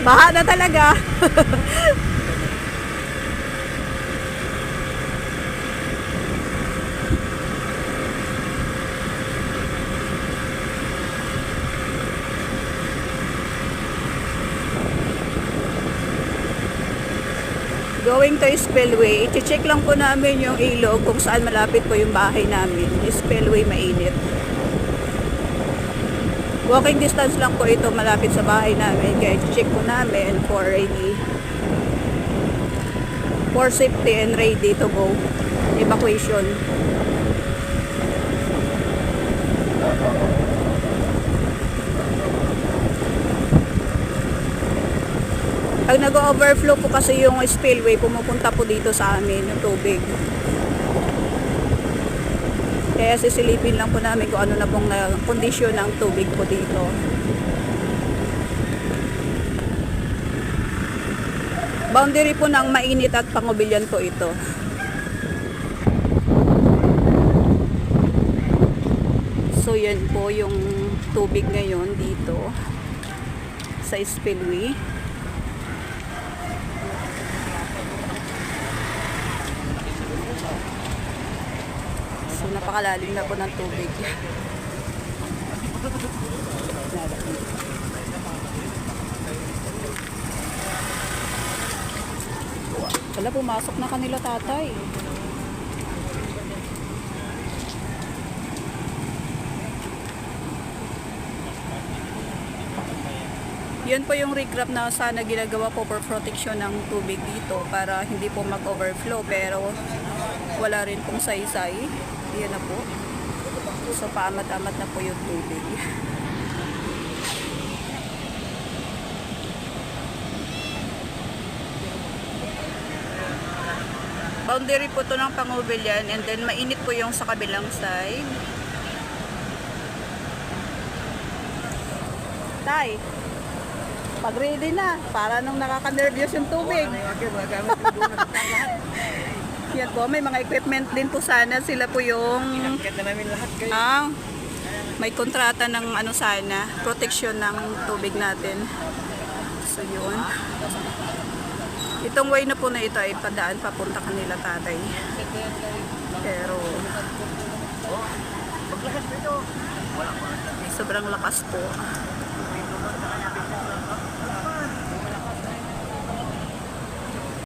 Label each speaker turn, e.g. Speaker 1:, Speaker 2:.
Speaker 1: Baha na talaga. Going to Spillway. I-check lang po namin yung ilog kung saan malapit po yung bahay namin. Spillway mainit. Walking distance lang po ito malapit sa bahay namin. Kaya i-check po namin for safety and ready to go. Evacuation. Pag nag-overflow po kasi yung spillway, pumupunta po dito sa amin yung tubig. Kaya sisilipin lang po namin kung ano na pong kondisyon ng tubig po dito. Boundary po ng Mainit at Pangubilyan po ito. So yan po yung tubig ngayon dito sa spillway. So napakalalim na po ng tubig. Wala, pumasok na kanila tatay. Yun po yung recrap na sana ginagawa po for protection ng tubig dito para hindi po mag-overflow, pero wala rin pong saysay. Yan na po. So paamat-amat na po yung tubig. Boundary po to ng Pangubilyan, and then mainit po yung sa kabilang side. Tay, pag ready na, para nung nakaka-nervyos yung tubig. Yan po, may mga equipment din po sana. Sila po yung may kontrata ng ano sana, protection ng tubig natin. So yun. Itong way na po na ito ay padaan papunta kanila tatay. Pero sobrang lakas po.